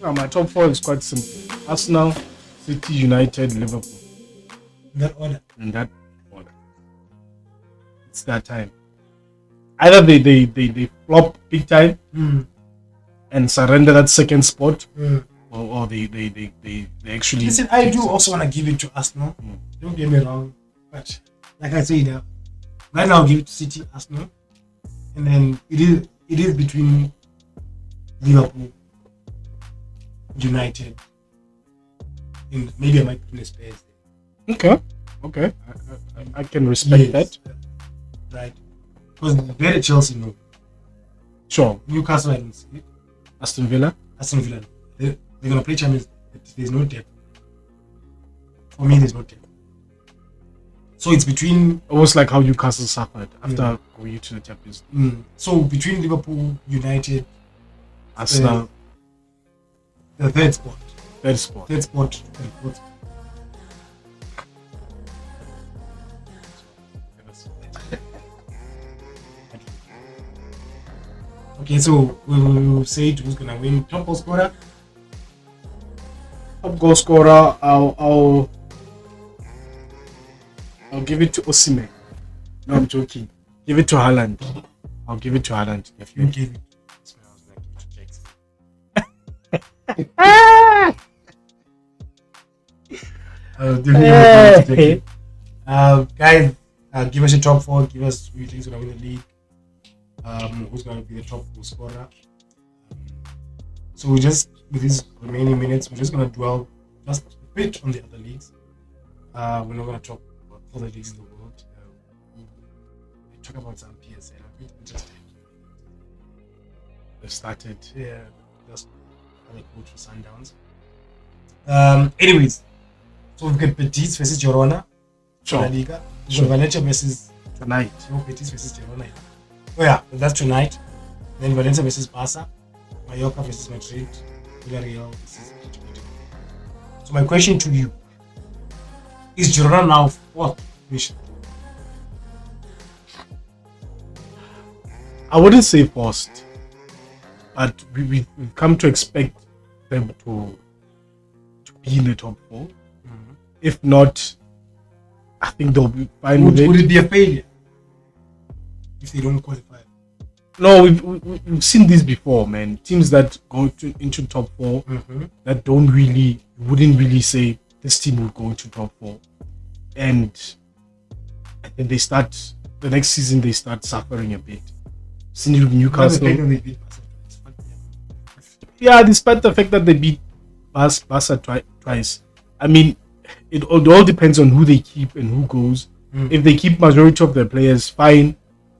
Well, my top four is quite simple: Arsenal, City, United, Liverpool. In that order. In that order. It's that time. Either they flop big time and surrender that second spot, or they actually. Listen, I do also want to give it to Arsenal. Don't get me wrong, but like I said, right now I'll give it to City, Arsenal, and then it is between Liverpool, United, and maybe I might put in Spurs. Okay. I can respect that. Right. Because they're the Chelsea, no. Sure. Newcastle and Aston Villa. They're going to play Champions League. There's no depth. For me, there's no depth. So it's between... Almost like how Newcastle suffered after going to the Champions League. So between Liverpool, United, Arsenal. The third spot. Third spot. And fourth spot. Okay, so we will say who's gonna win. Top goal scorer. Top goal scorer. I'll give it to Osimhen. No, I'm joking. Give it to Haaland. I'll give it to Haaland. If you give it, guys, give us your top four. Give us who you think is gonna win the league. Who's going to be the top goal scorer. So we just, with these remaining minutes, we're just going to dwell just a bit on the other leagues. We're not going to talk about all the leagues in the world. We talk about some PSL. I think we just started. Yeah, just having coach for Sundowns. Anyways, so we've got Betis versus Girona. Sure. Liga. Valencia versus tonight. Betis versus Girona. Oh yeah, that's tonight. Then Valencia versus Barca, Mallorca versus Madrid, Villarreal versus Atletico. So my question to you is: Girona now fourth position? I wouldn't say forced, but we've come to expect them to be in the top four. If not, I think they'll be fine with it. Would it be a failure if they don't qualify? No, we've seen this before, man. Teams that go into top four that wouldn't really say this team will go into top four, and then the next season they start suffering a bit. Seen it with Newcastle. Yeah, despite the fact that they beat Barca twice. I mean, it all depends on who they keep and who goes. If they keep majority of their players, fine.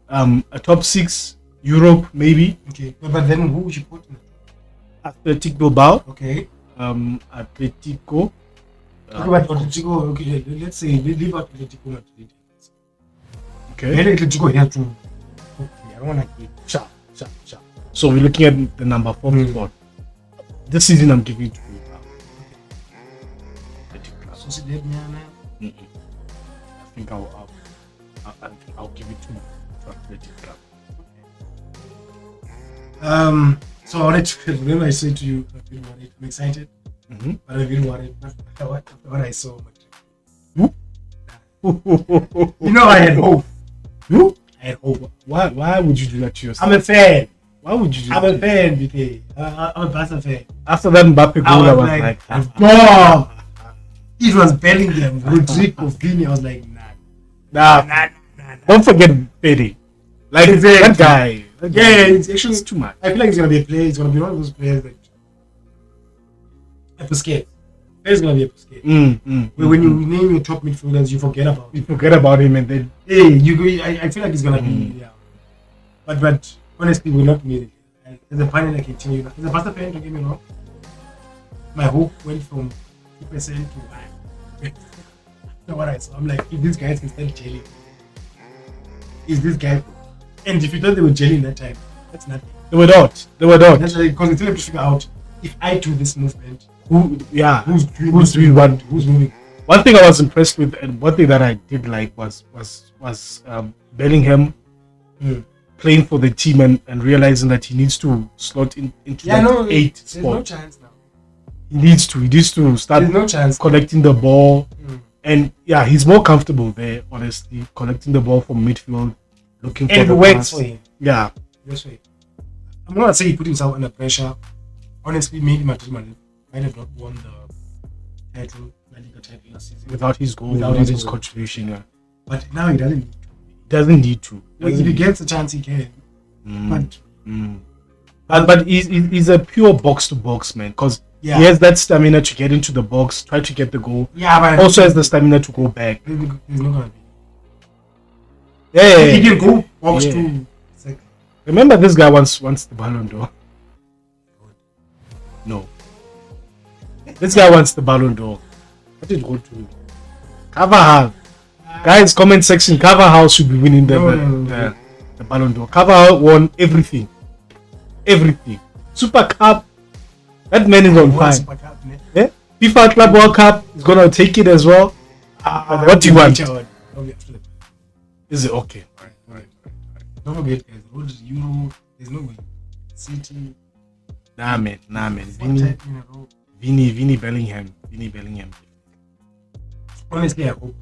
A top 6, Europe maybe. Okay, but then who would you put in? Athletic Bilbao. Okay. Atletico. Atletico. Okay, let's say leave out Atletico Madrid. Okay. Maybe Atletico has to. Okay, I don't want to get sharp. So we're looking at the number 4 spot. This season I'm giving it to Bilbao. Sociedad. I think I'll give it to Athletic Club. So I wanted to remember I said to you, I'm excited, but I'm a bit worried what I saw. You know, I had hope. I had hope. Why would you do that to yourself? I'm a fan. Why would you do I'm that? a fan, BK. I'm a Barca fan. After that Mbappe goal, I was like, God. It was Bellingham, Rodrigo, Vini. I was like, nah. Don't forget Pedri. Like that guy. It's actually too much. I feel like he's gonna be a player. He's gonna be one of those players that Busquets. He's gonna be a Busquets. When you name your top midfielders, you forget about him, and then I feel like he's gonna be But honestly, we're not needed. As a fan, I can tell you, as a Barca fan, don't get me wrong, my hope went from 2% to 9%. So what I saw, I'm like, if these guys can start gelling, is this guy? And if you thought they were gelling that time, that's nothing. They were not. That's like, because it's still have to figure out, if I do this movement, who's doing what? Who's moving? One thing I was impressed with, and one thing that I did like was Bellingham playing for the team and realizing that he needs to slot into eight spot. There's no chance now. He needs to start There's no chance collecting the ball, and he's more comfortable there. Honestly, collecting the ball from midfield, looking for the works pass. for him. Yeah, That's right. I'm not saying he put himself under pressure. Honestly, maybe Madrid might have not won the title, La Liga title last season without his goal, without his contribution. Yeah, but now he doesn't need to. Doesn't need to. If he gets a chance, he can. But he's a pure box to box man, because he has that stamina to get into the box, try to get the goal. Yeah, but also has the stamina to go back. He's not gonna be. Yeah, he can go box to. Remember, this guy wants the Ballon d'Or. No, this guy wants the Ballon d'Or. What did go to? Carvajal. Guys, comment section. Carvajal should be winning the Ballon d'Or. Carvajal won everything. Super Cup. That man is on fire. Yeah? FIFA Club World Cup is gonna take it as well. What do you want? Is it okay? Right. Don't forget, guys. Road to Euro. There's no way. City. Nah, man. Vini Bellingham. Honestly, I hope.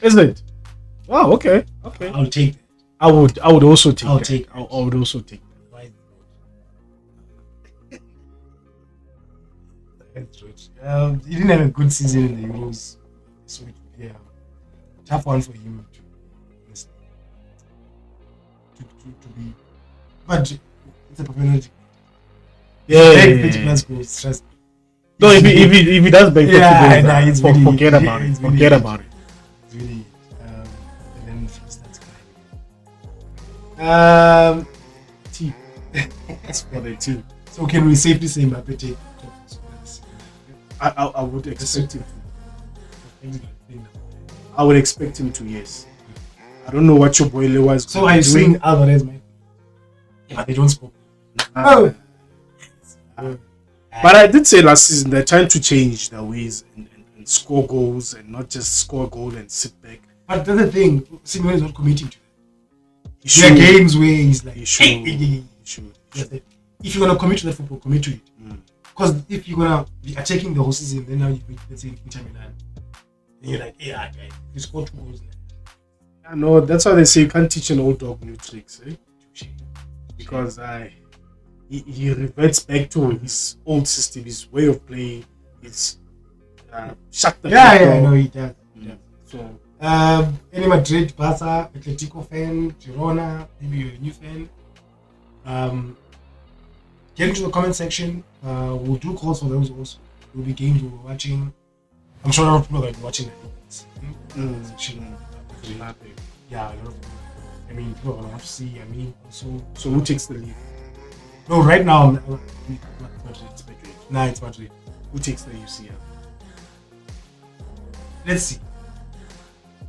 Is it? Wow. Okay. I'll take that. I would also take. I would also take that. He didn't have a good season in the Euros, so it would be a tough one for him to be. But it's a popularity. Stress. No, if he does break forget about it. Forget about it. It's really and then he starts crying. T. That's for the team. So can we safely say Mbappe take? I would expect him to. I would expect him to, yes. I don't know what your boy Lewa is. So are you saying Alvarez, man? Yeah, but they don't score. But I did say last season they're trying to change their ways and score goals and not just score a goal and sit back. But that's the thing, Simeone is not committing to that. There are games where he's like, he should. If you're gonna commit to that football, commit to it. Because if you're gonna be attacking the whole season, then now you beat, let's say, Inter Milan, and you're like, yeah, guys, you scored 2 goals now. I know, that's why they say you can't teach an old dog new tricks, eh? Because he reverts back to his old system, his way of playing. His shut the I know he does. So any Madrid, Barca, Atletico fan, Girona, maybe you're a new fan. Get into the comment section. We'll do calls for those also. There'll be games we're watching. I'm sure a lot of people are going to be watching the section. Yeah, a lot of people. I mean, people are going to have to see. I mean, also. So who takes the lead? No, right now, it's Madrid. Nah, it's Madrid. Who takes the UCL? Let's see.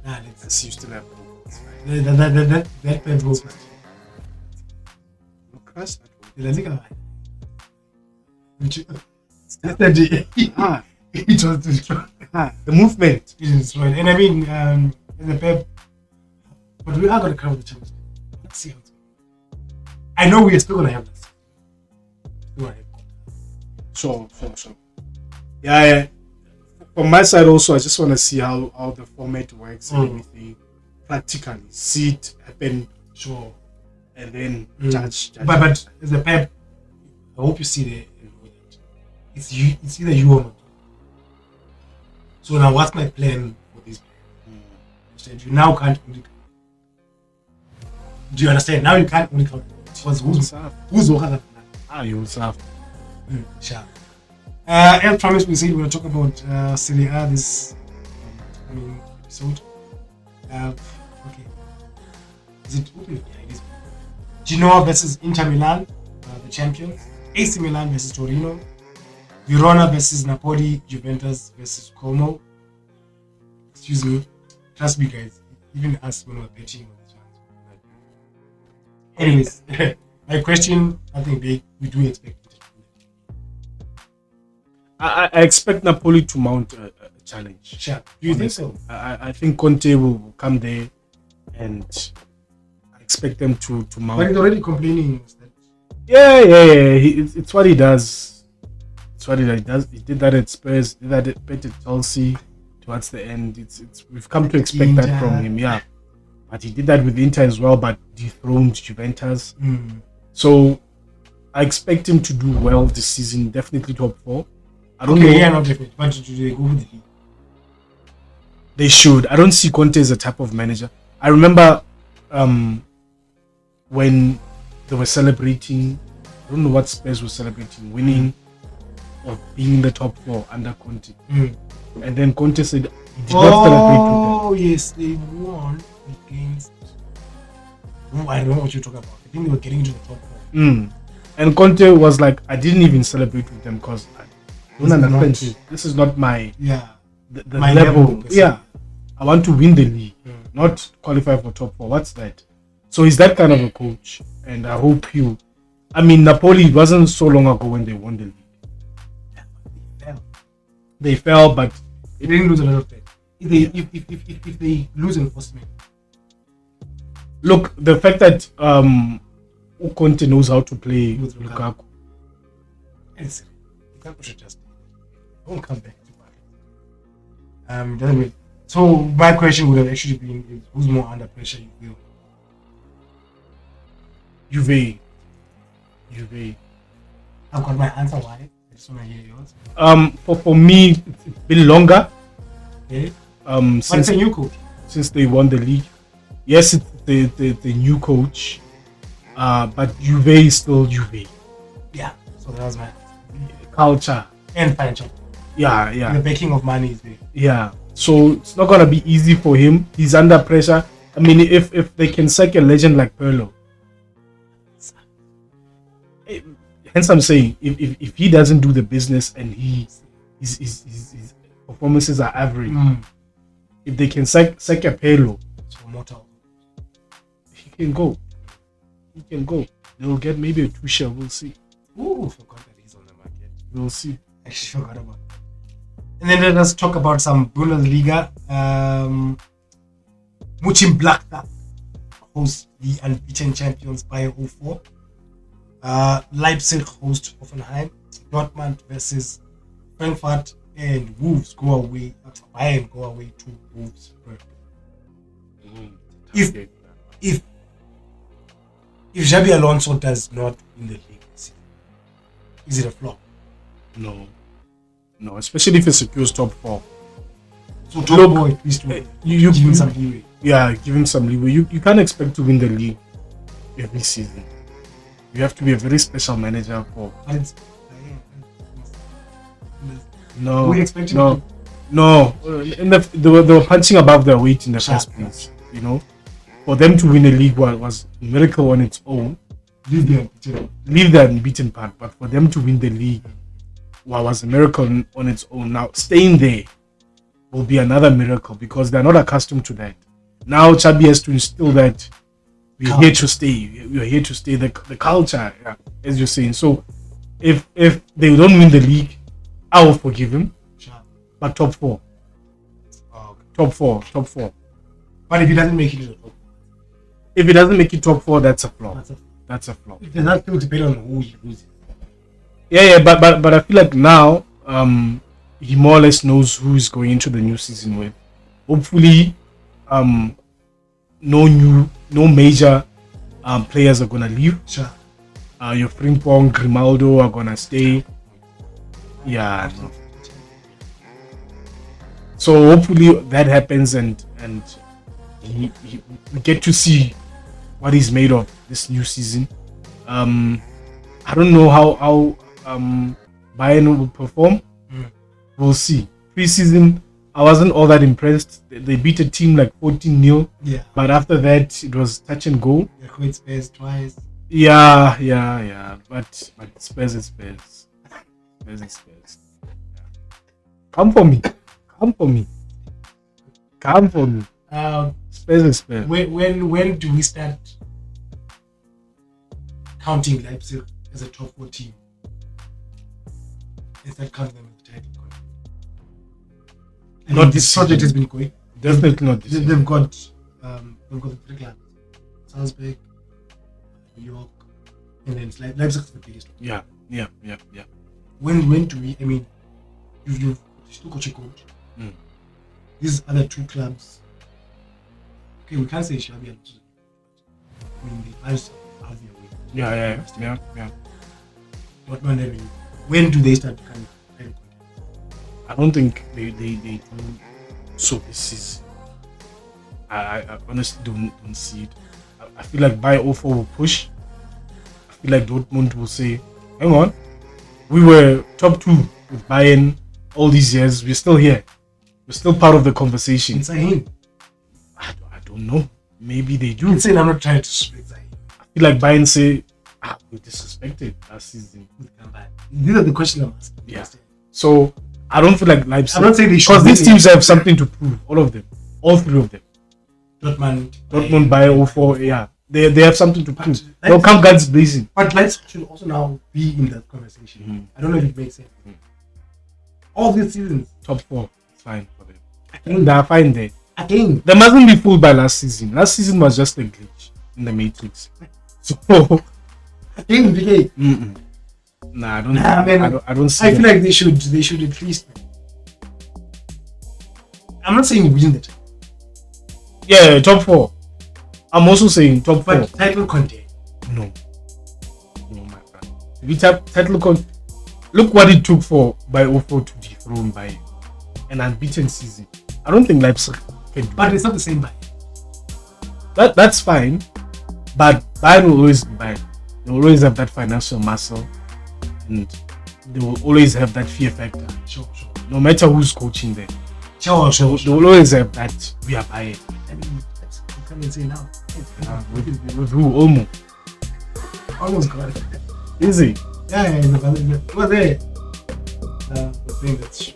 Let's see. You still have hope. That pen will crash. La Liga. Yesterday, it was destroyed. The movement is destroyed. And I mean, in the Pep, but we are going to crown the Champions League. Let's see how it's going. I know we are still going to have this. Sure. Yeah. From my side also, I just want to see how the format works and everything practically. See it happen. Sure. And then judge. But as a Pep, I hope you see the. It's either you or not. So now, what's my plan for this? You now can't only. Do you understand? Now you can't only count. Who's Zohar? You will serve. Sure. As promised, we said we're going to talk about Serie A this coming episode. Okay. Is it open? Yeah, it is. Genoa versus Inter Milan, the champions. AC Milan versus Torino. Verona versus Napoli. Juventus versus Como. Excuse me. Trust me, guys. Even us when we're betting on this one. Anyways, My question, I think we do expect it. I expect Napoli to mount a challenge. Sure. Do you think so? I think Conte will come there, and I expect them to mount. But he's already complaining. Yeah. It's what he does. It's what he does. He did that at Spurs. Did that at Chelsea. Towards the end, we've come to expect that from him. Yeah, but he did that with Inter as well, but dethroned Juventus. So I expect him to do well this season. Definitely top 4. I don't know. Yeah, not definitely. But do they go with the league? They should. I don't see Conte as a type of manager. I remember when they were celebrating, I don't know what Spurs was celebrating, winning or being in the top 4 under Conte. And then Conte said he did not celebrate with them. Oh, yes, they won against. Oh, I don't know what you're talking about. I think they were getting into the top 4. And Conte was like, I didn't even celebrate with them because I don't understand. This is not my the my level. Yeah, I want to win the league, not qualify for top 4. What's that? So he's that kind of a coach, and I hope you. I mean, Napoli, it wasn't so long ago when they won the league. They fell, but they didn't lose a lot of time. If they lose enforcement. Look, the fact that Conte knows how to play with Lukaku. Lukaku should just won't come back to Paris. So my question would have actually been: who's more under pressure? You feel? Juve. I've got my answer. Why? I just want to hear yours. For me, it's been longer. Okay. Since it's a new coach. Since they won the league. Yes, it's the new coach. But Juve is still Juve. Yeah. So that was my culture and financial. Yeah. The backing of money is there. Yeah. So it's not gonna be easy for him. He's under pressure. I mean, if they can sack a legend like Pirlo. Hence, I'm saying if he doesn't do the business and his performances are average, if they can sack a Pirlo, he can go. They'll get maybe a Tuchel. We'll see. Ooh, forgot that he's on the market. We'll see. Actually, forgot about that. And then let us talk about some Bundesliga. Mönchengladbach hosts the unbeaten champions by 0-4. Leipzig host Hoffenheim. Dortmund versus Frankfurt, and Wolves go away. Bayern go away to Wolves. If Xabi Alonso does not win the league, is it a flop? No, especially if it secures top 4. So top boy, at least you give him some leeway. Yeah, give him some leeway. You can't expect to win the league every season. You have to be a very special manager for. No. They were punching above their weight in the first place. You know, for them to win a league was a miracle on its own. Leave the unbeaten part, but for them to win the league was a miracle on its own. Now staying there will be another miracle because they're not accustomed to that. Now Xabi has to instill that we're here to stay. We're here to stay. The culture, as you're saying. So if they don't win the league, I will forgive him. Sure. But top 4. Oh, okay. Top four. But if he doesn't make it to the top, if he doesn't make it top 4, that's a flop. That's a flop. It does not still depend on who he loses. Yeah, but I feel like now he more or less knows who he's going into the new season with. Hopefully, no major players are gonna leave. Sure. Your Frimpong, Grimaldo are gonna stay. Yeah. No. So hopefully that happens and we get to see what he's made of this new season. I don't know how Bayern will perform. We'll see. Pre-season, I wasn't all that impressed. They beat a team like 14-0. Yeah. But after that, it was touch and go. They quit Spurs twice. Yeah. But Spurs is Spurs. Spurs is Spurs. Yeah. Come for me. Spurs is Spurs. When do we start counting Leipzig as a top 4 team. Is that counting them as a title contender? Not this this project season. has been going. Definitely not this They've season. got the 3 clubs: Salzburg, New York, and then Leipzig's the biggest. Yeah. When do we? I mean, you've still got your coach. These other 2 clubs. Okay, we can't say Xabi and Alonso. I mean, they managed to have their way. Yeah. Dortmund, I mean, when do they start becoming title contenders? I don't think they do so this season. I honestly don't see it. I feel like Bayern 04 will push. I feel like Dortmund will say, hang on, we were top 2 with Bayern all these years. We're still here. We're still part of the conversation. It's Zahin. I don't know. Maybe they do. Insane, I'm not trying to disrespect Zahin. I feel like Bayern say, we disrespected last season. These are the questions I'm asking. Yeah. So I don't feel like Leipzig. I'm not saying they should. Because these teams have something to prove. All of them. All 3 of them. Dortmund, Bayern 04, yeah. They have something to prove. Leipzig- They'll come guns blazing. But Leipzig should also now be in that conversation. I don't know if it makes sense. All these seasons, Top 4. It's fine for them. They are fine there. again, They mustn't be fooled by last season. Last season was just a glitch in the Matrix. So, again, BK. nah, I don't. Nah, man, I don't see. I feel like they should at least. I'm not saying win the title, Yeah, top 4. I'm also saying top 4. but title contender. No, my friend. If you tap title look what it took for by 04 to dethrone by an unbeaten season. I don't think Leipzig can do But it's not the same buy. that. That's fine, but Bayern will always be Bayern. They will always have that financial muscle, and they will always have that fear factor. Sure. No matter who's coaching them, Sure. they will always have that. We are Bayern. I mean, that's what you come and say now. With who? Olmo. Almost got it. Easy. Yeah, it was there. The thing that's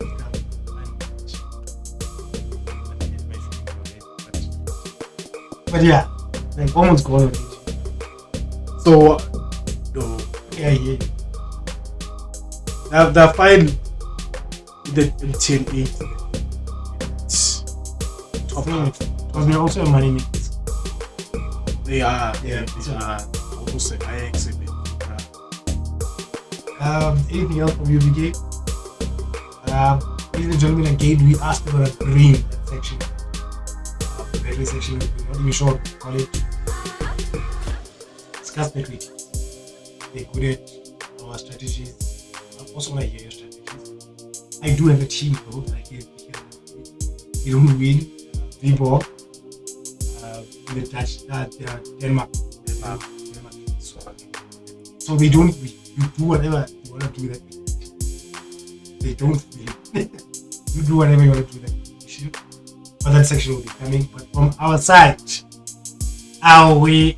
but yeah, like almost got it. So, no. Yeah. They're fine with the 10-8. It's top half. Because they're also a money makers. They are. Yeah. They are. Also, Ajax and Anything else from you, BK? Ladies and gentlemen, again, we asked about a green section. The Betway section, we're not even sure what to call it. Discuss Betway. They're good at our strategies. I also want to hear your strategies. I do have a team though, like you don't win. V-ball. In the Dutch, Denmark. So they don't win. You do whatever you want to do that. They don't win. You do whatever you want to do that. But that section will be coming. But from our side, are we